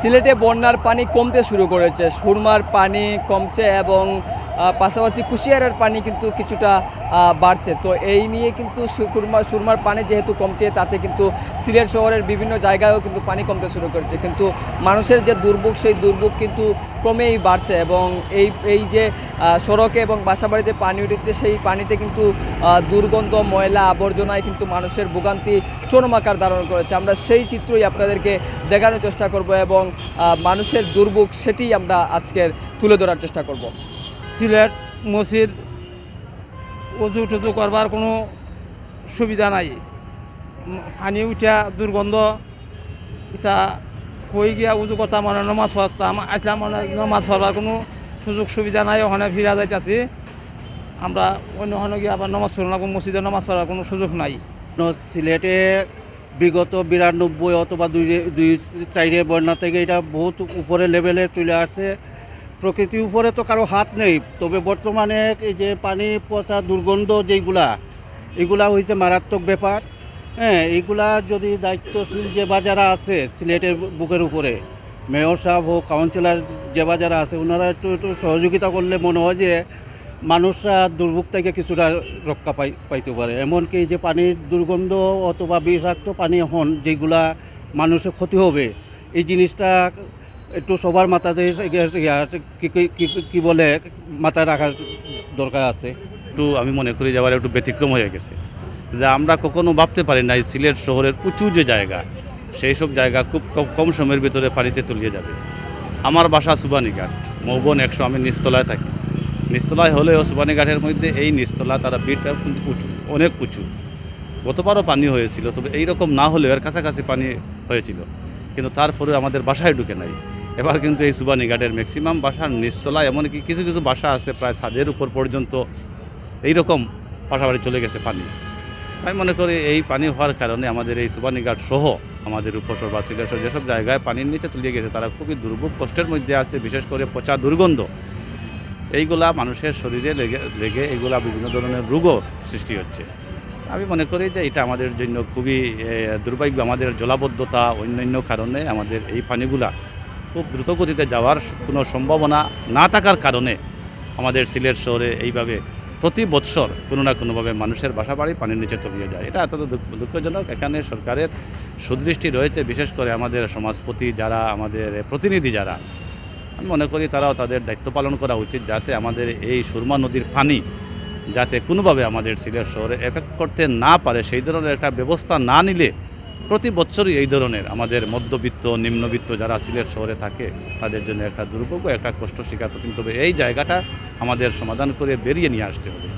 সিলেটে বন্যার পানি কমতে শুরু করেছে, সুরমার পানি কমছে এবং পাশাপাশি কুশিয়ারার পানি কিন্তু কিছুটা বাড়ছে। তো এই নিয়ে কিন্তু সুরমার পানি যেহেতু কমছে, তাতে কিন্তু সিলেট শহরের বিভিন্ন জায়গায়ও কিন্তু পানি কমতে শুরু করেছে। কিন্তু মানুষের যে দুর্ভোগ, সেই দুর্ভোগ কিন্তু ক্রমেই বাড়ছে এবং এই যে সড়কে এবং বাসাবাড়িতে পানি উঠেছে, সেই পানিতে কিন্তু দুর্গন্ধ, ময়লা, আবর্জনায় কিন্তু মানুষের ভোগান্তি চরম আকার ধারণ করেছে। আমরা সেই চিত্রই আপনাদেরকে দেখানোর চেষ্টা করব এবং মানুষের দুর্ভোগ সেটি আমরা আজকের তুলে ধরার চেষ্টা করব। সিলেট মসজিদ উজু টুজু করবার কোনো সুবিধা নাই। পানি উঠা দুর্গন্ধ, ইটা কই গিয়া উজু করতাম, মানে নমাজ পড়তাম, আসলাম, মানে নমাজ পড়বার কোনো সুযোগ সুবিধা নাই। ওখানে ফিরা যাইতেছি, আমরা অন্য গিয়ে আবার নমাজ পড়লাম, মসজিদে নমাজ পড়ার কোনো সুযোগ নাই। সিলেটে বিগত 92 অথবা 2004 বন্যা থেকে এটা বহুত উপরে লেভেলে চলে আসছে। প্রকৃতির উপরে তো কারো হাত নেই, তবে বর্তমানে এই যে পানি পচা দুর্গন্ধ এগুলা হয়েছে মারাত্মক ব্যাপার। হ্যাঁ, এইগুলা যদি দায়িত্বশীল যে বাজারা আছে সিলেটের বুকের উপরে, মেয়র সাহেব হোক, কাউন্সিলর যে বাজারা আছে, ওনারা একটু সহযোগিতা করলে মনে হয় যে মানুষরা দুর্ভোগ থেকে কিছুটা রক্ষা পাইতে পারে। এমনকি এই যে পানির দুর্গন্ধ অথবা বিষাক্ত পানি এখন যেগুলা মানুষের ক্ষতি হবে, এই জিনিসটা একটু সবার মাথাতে কি বলে মাথায় রাখার দরকার আছে। একটু আমি মনে করি যে আবার একটু ব্যতিক্রম হয়ে গেছে, যে আমরা কখনো ভাবতে পারি না এই সিলেট শহরের উঁচু যে জায়গা, সেই সব জায়গা খুব কম সময়ের ভিতরে পানিতে তলিয়ে যাবে। আমার বাসা সুবানীঘাট, মৌবন 100, আমি নিচতলায় থাকি। নিচতলায় হলেও সুবানীঘাটের মধ্যে এই নিচতলা তারা বিটটা উঁচু, অনেক উঁচু। গতবারও পানি হয়েছিল, তবে এইরকম না হলেও এর কাছাকাছি পানি হয়েছিল, কিন্তু তারপরে আমাদের বাসায় ঢুকে নাই। এবার কিন্তু এই সুবানীঘাটের ম্যাক্সিমাম বাসার নিচতলায়, এমনকি কিছু কিছু বাসা আছে প্রায় ছাদের উপর পর্যন্ত এইরকম পাশাপাশি চলে গেছে পানি। আমি মনে করি এই পানি হওয়ার কারণে আমাদের এই সুবানীঘাট সহ আমাদের উপসর বা সিলেট যেসব জায়গায় পানির নিচে তলিয়ে গেছে, তারা খুবই দুর্ভোগ কষ্টের মধ্যে আছে। বিশেষ করে পচা দুর্গন্ধ এইগুলা মানুষের শরীরে লেগে এইগুলা বিভিন্ন ধরনের রোগও সৃষ্টি হচ্ছে। আমি মনে করি যে এটা আমাদের জন্য খুবই দুর্ভাগ্য। আমাদের জলাবদ্ধতা, অন্যান্য কারণে আমাদের এই পানিগুলা খুব দ্রুতগতিতে যাওয়ার কোনো সম্ভাবনা না থাকার কারণে আমাদের সিলেট শহরে এইভাবে প্রতি বৎসর কোনো না কোনোভাবে মানুষের বাসাবাড়ি পানির নিচে তলিয়ে যায়। এটা এত দুঃখজনক। এখানে সরকারের সুদৃষ্টি রয়েছে, বিশেষ করে আমাদের সমাজপতি যারা, আমাদের প্রতিনিধি যারা, আমি মনে করি তারাও তাদের দায়িত্ব পালন করা উচিত, যাতে আমাদের এই সুরমা নদীর পানি যাতে কোনোভাবে আমাদের সিলেট শহরে এফেক্ট করতে না পারে, সেই ধরনের একটা ব্যবস্থা না নিলে প্রতি বছরই এই ধরনের আমাদের মধ্যবিত্ত, নিম্নবিত্ত যারা সিলেট শহরে থাকে, তাদের জন্য একটা দুর্ভোগ, একটা কষ্ট স্বীকার করতে হবে। এই জায়গাটা আমাদের সমাধান করে বেরিয়ে নিয়ে আসতে হবে।